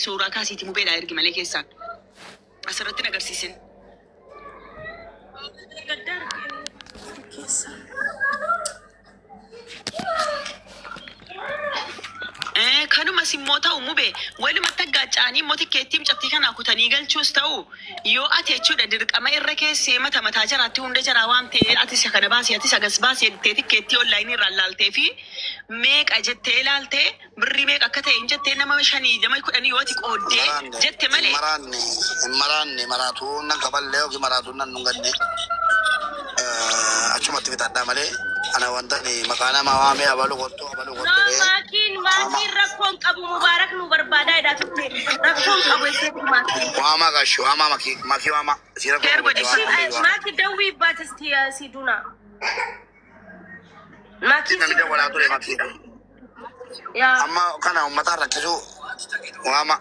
Suuraa kaasiitii mubeedhaa ergi malee keessaan asirratti nagarsiisin. Kanuma simmoo ta'u mubee walumatti aggaaca'anii mootii keettiin cabtii kanaa kutanii galchuus ta'u yoo ati jechuudha dirqama irra keessee mataa jaraatti hunda jaraa waan ta'e ati isa kana baasee ati isa gas baasee jettee keettii onlaayinii irraan laaltee fi meeqa jettee laaltee birrii meeqa akka ta'e jettee nama 5 nama 10 yoo ati qooddee jette malee. Maraanne maraatuun nan kaballee yookiin maraatuun nan nunganne achumatti bitadhaa malee. Ana wantani makana mawame abalu kottu. Makin rakon kabu mubarak nu berbada ida tutte rakon kabu itu makin. Wama kashu wama maki wama. Maki dawi batas dia si Duna. Maki. Nanti dia wala tu le maki. Ya. Amma kana umata rakisu wama.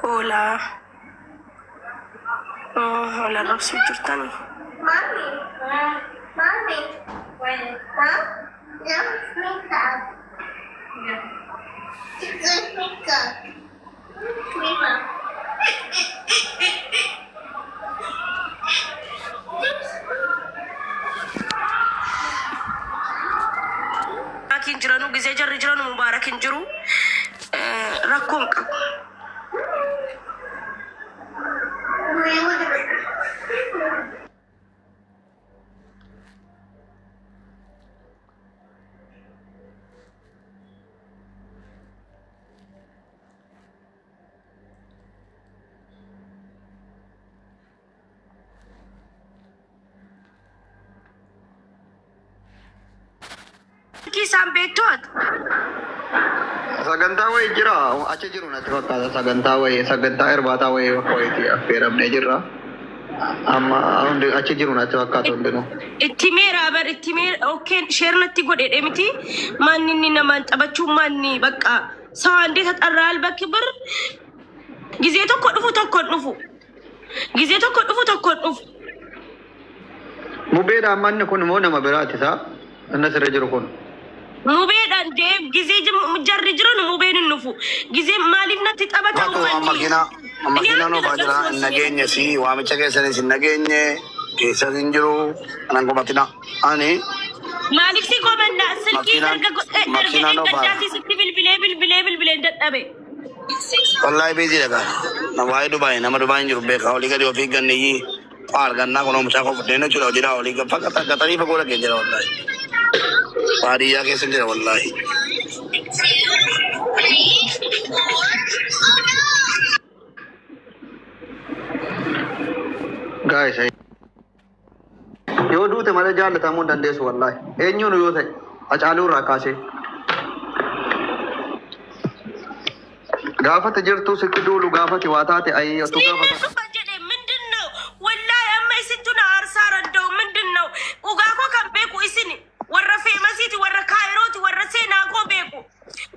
Hola. Oh, hola, Rosy Giordano. Mami. Mami. Huh? Yeah, makeup. Yeah. Good makeup. Makeup. Makin jiranu gize jarri jiranu mubarakin jiru. Rakkoon qabu. Sampai tot. Sagantaa way jira achi jiru natti fakkaata sagantaa way sagantaa irbaata way wayiiti affeeramnee jirra amma hundi achi jiru natti fakkaata hundinuu itti meera bar itti meera okay share natti godhe miti manni ni naman taphachuu manni bakka saande taxarra albakki bar gize tokko dhufu gize tokko dhufu mubeedhaan manni kun immoo nama biraati isaa inna sirra jiru kun mubeedhaan deeb gize jarri jiran mubeen nufu gize maaliif natti taphata makina no bajira nageenye si waamicha keessanii sin nageenye keessa hin jiru anan gomatina ani maaliif si komanda silki erga gaddaati sitti bilbilee dadhabe wallahi busy daga na waay nama dubai jiru beeka oli gadi ofii ganne yi paal ganna kono mucha ko fudena chula jira oli ga fakata ga tarifa ko lage jira wallahi baadiyaa keessa jira wallahi guys yoo duute malee jaalatamuu dandeessu wallahi eenyuun yoo ta'e Hacaaluu irraa kaasee gaafate jirtu sitti duulu gaafate waa taate ayyatu gaafata ምንድነው ወላሂ አማይስቱና አርሳረደው ምንድነው ኡጋኮ ከቤቁ እስኒ ወረፈ መሲቲ ወረ ካይሮቲ ወረ ሴናጎ ቤቁ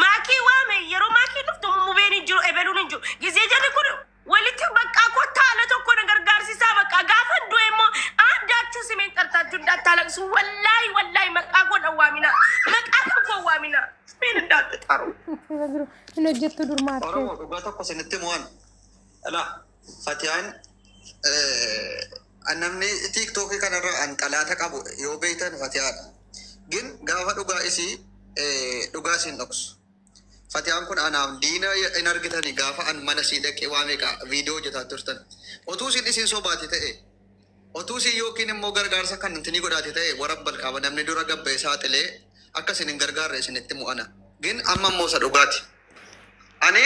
ማኪ ዋሜ የሮ ማኪ ልፍቶ ሙቤን እንጆ ኤበሉን እንጆ ጊዜ ጀሪ ኩሩ ወልቲ በቃ ኮታ ለተኮ ነገር ጋር ሲሳ በቃ ጋፈንዶ ሞ አንዳችሁ ሲሜን ጠርታችሁ እንዳታለቅሱ ወላሂ መቃቆ ደዋሚና መቃቆ ዋሚና ምን እንዳትጣሩ ነጀቱ ዱርማት ኦሮሞ ዱጋታ ኮ ስንት ሞን አላ ፋቲያን namni tiiktookii kanarra an xalaata qabu yoo beektan Fatihaadha. Gin gaafa dhugaa isii dhugaa isiin dhoksu. Fatiyaan kun anaaf diina in argitanii gaafa an mana sii dhaqee waa meeqa viidiyoo hojjetaa turtan. Otuu isiin sobaati ta'e otuu isiin yookiin immoo gargaarsa kan intini godhaati ta'e warabbal qaba namni dura gabbee saaxilee akka isin hin gargaarre isinitti mu'ana. Gin amma immoo isa dhugaati. Ani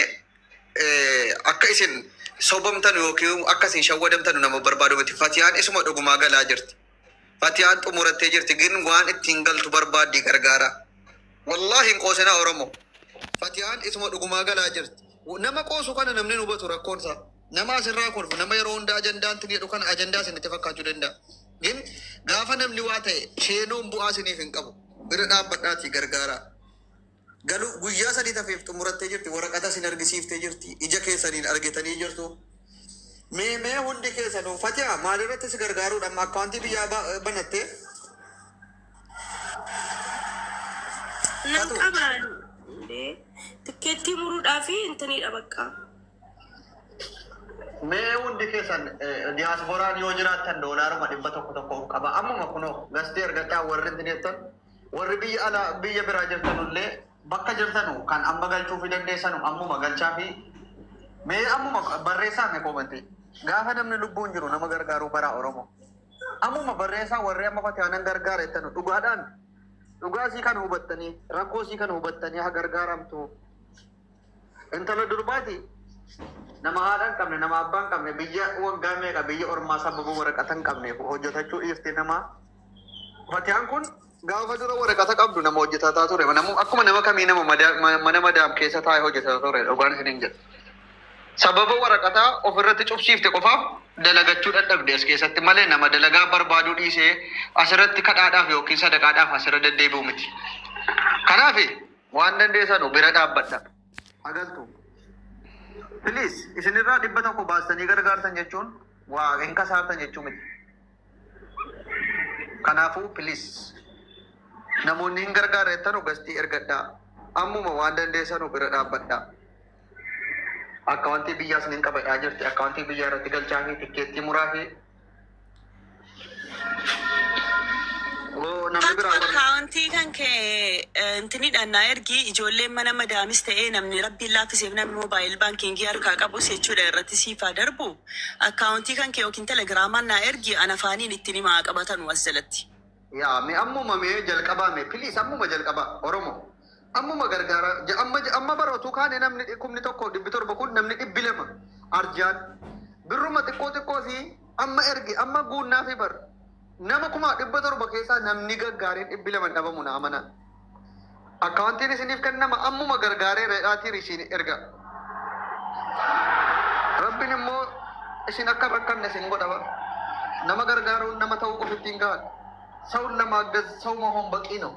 akka isin sobamtan yookiin akka isin shawwadamtan nama barbaadu miti. Fatiyaan isuma dhugumaa galaa jirti. Fatiyaan xumurattee jirti. Gin waan ittiin galtu barbaaddi gargaara. Wallahi hin qoosinaa Oromoo. Fatiyaan isuma dhugumaa galaa jirti. Nama qoosu kana namni hubatu rakkoon isaa. Nama asirraa kolfu nama yeroo hundaa ajandaan tini jedhu kana ajandaa isinitti fakkaachuu danda'a. Gin gaafa namni waa ta'e sheenuun bu'aa isiniif hin qabu. Bira dhaabbadhaatii gargaara. Galu guyyaa sadii tafeef xumurattee jirti. Waraqata isin argisiiftee jirti. Ija keessaniin argitanii jirtu. Mee hundi keessanuu Fatiyaa maalirratti si gargaaruudha amma akkaawuntii biyyaa banattee? Nan qabaan tikkeettii muruudhaa fi intaniidha bakka. Mee hundi keessan diyaaspooraan yoo jiraattan doolaaruma 100 qaba. Ammuma kunoo gastee argataa warri intineettan warri biyya alaa biyya biraa jirtanullee bakka jirtanu kan amma galchuu fi dandeessanu ammuma galchaa fi mee ammuma barreessaa mee koomantii. Gaafa namni lubbuun jiru nama gargaaruu bara Oromoo. Ammuma barreessaa warri amma Fatiyaanan gargaara jettanu dhugaadhaan dhugaa sii kan hubattanii rakkoo sii kan hubattanii haa gargaaramtu. Intala durbaati nama haadha hin qabne nama abbaa hin qabne biyya waggaa meeqa biyya ormaa sababa waraqata hin qabneef hojjetachuu dhiiftee nama. Fatiyaan kun gaafa dura waraqata qabdu nama hojjetataa ture. Akkuma nama kamii nama mana madaam keessa taa'ee hojjetataa ture dhugaan isin hin jedhu. Sababa waraqataa ofirratti cubsiifte qofaaf dalagachuu dadhabde as keessatti malee nama dalagaa barbaaduu dhiisee asirratti kadhaadhaaf yookiin sadaqaadhaaf asirra deddeebi'u miti. Kanaaf waan dandeessanu bira dhaabbadha. Agaltu. Please isinirraa 100 baastanii gargaartan jechuun waa hin kasaartan jechuu miti. Kanaafuu please namoonni hin gargaara jettanu gastii ergadhaa. Ammuma waan dandeessanu bira dhaabbadha. Akkaawuntii biyyaas ni qabadhaa jirti. Akkaawuntii biyyaa irratti galchaa fi tikkeettii muraa fi akkaawuntii kan kee intinidhaan naa ergi ijoolleen mana madaamis ta'ee namni rabbiin laaffiseef namni moobaayil baankingii harkaa qabus jechuudha irratti siifaa darbu akkaawuntii kan kee yookiin telegiraamaan naa ergi an afaaniin ittiin himaa qabatan as jalatti. Yaa mee ammuma mee jalqabaa mee piliis ammuma jalqabaa Oromoo. Ammuma gargaara amma barootu kaane namni 1,700 kun namni 200 arjaan birruma xiqqoo fi amma ergi amma guunnaa fi bar nama 700 keessaa namni gargaareen 200 dhabamu na amana. Akkaawuntiin isiniif kennama ammuma gargaaree reedhaatii isin erga. Rabbiin immoo isin akka rakkanne isin godhaba. Nama gargaaruun nama ta'uu qofa ittiin gahan. Sa'uun lama aggas sa'uma hombaqii no.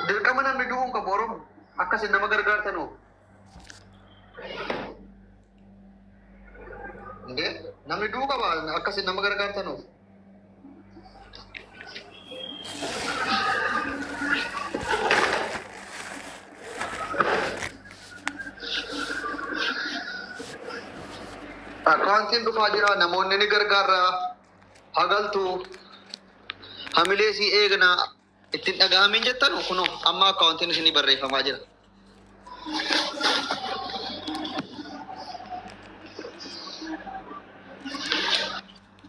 Dirqama namni du'uun qabu Oromoo akkasin nama gargaartanuu. Namni du'uu qaba akkasin nama gargaartanuu. Akkaawuntiin dhufaa jira namoonni ni gargaara hagaltu hamilee si eegna. Ittiin dhaga'amiin jettan kunoo amma akkaawuntiin isinii barreeffamaa jira.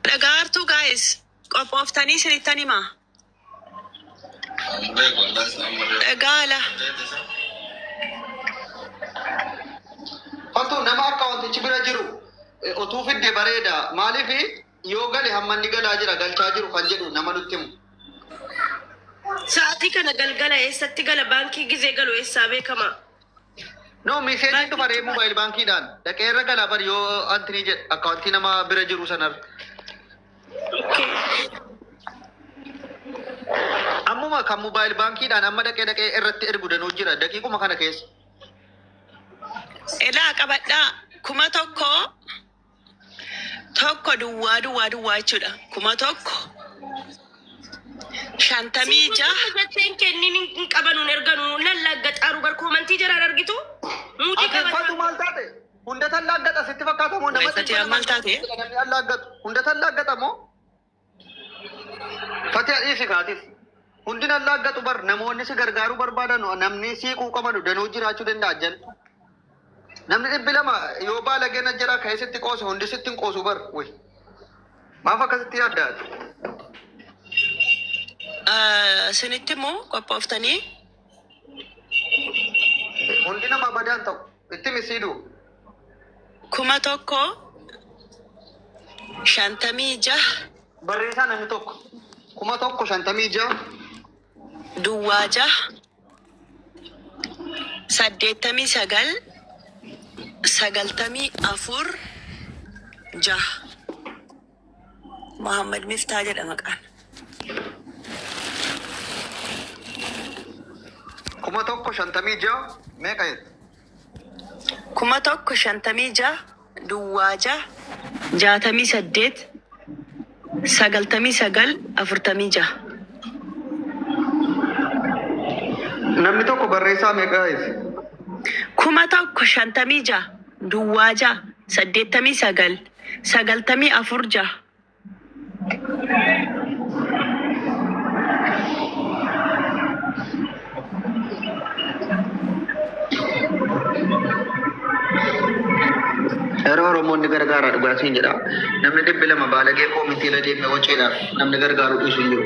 Dhagaartuu gaa'is qophooftanii isinittan himaa. Dhagaala. Fattuu nama akkaawuntichi bira jiru otuu fidde bareeda maaliif yoo gale hamma inni galaa jira galchaa jiru kan jedhu nama nutti himu. Sa'aatii kana galgala eessatti gala baankii gizee galu eessaa beekama? No, meeshaan dhufa reefu moobaayil baankiidhaan dhaqee irra galaa bari yoo antini jedhe akkaawuntii nama bira jiru sanar. Ammuma kan moobaayil baankiidhaan amma dhaqee irratti ergu danuu jira daqiiquma kana keessa. Elaa qabadhaa 1,000 duwwaa jechuudha 1,000. Shantamii jaha. Jettee kennin qabanuun erganuun lallagga xaaru bar koomantii jiraan argitu. Muutii Fatu maal taate? hunda tallaagata sitti fakkaata moo nama Fatee ammal taate? hunda tallaagata moo Fatee dhiisi kaatis hundi tallaagatu bar namoonni si gargaaruu barbaadan namni siiquu qabanu danuu jiraachuu danda'a jal namni 200 yoo baala geena jira keessatti qoosu hundi sitti hin qoosu bar way maaf akkasitti yaaddaatu Sinitti immoo qophooftanii hundi nama badaan ta'u itti misiiduu 1,56 barreessaa namni tokko 1,56 Duwwaa 89 94 6 Muhammad Miftaa jedhama maqaan. 1,56 meeqa jedhe 1,56 Duwwaa 68 99 46 namni tokko barreessaa meeqa jedhe 1,56 Duwwaa 89 94 6 Yeroo Oromoonni gargaaraa dhugaatiin jedha. Namni 200 baalagee koomitii la deemee waciidhaaf namni gargaaru dhiisu hin jiru.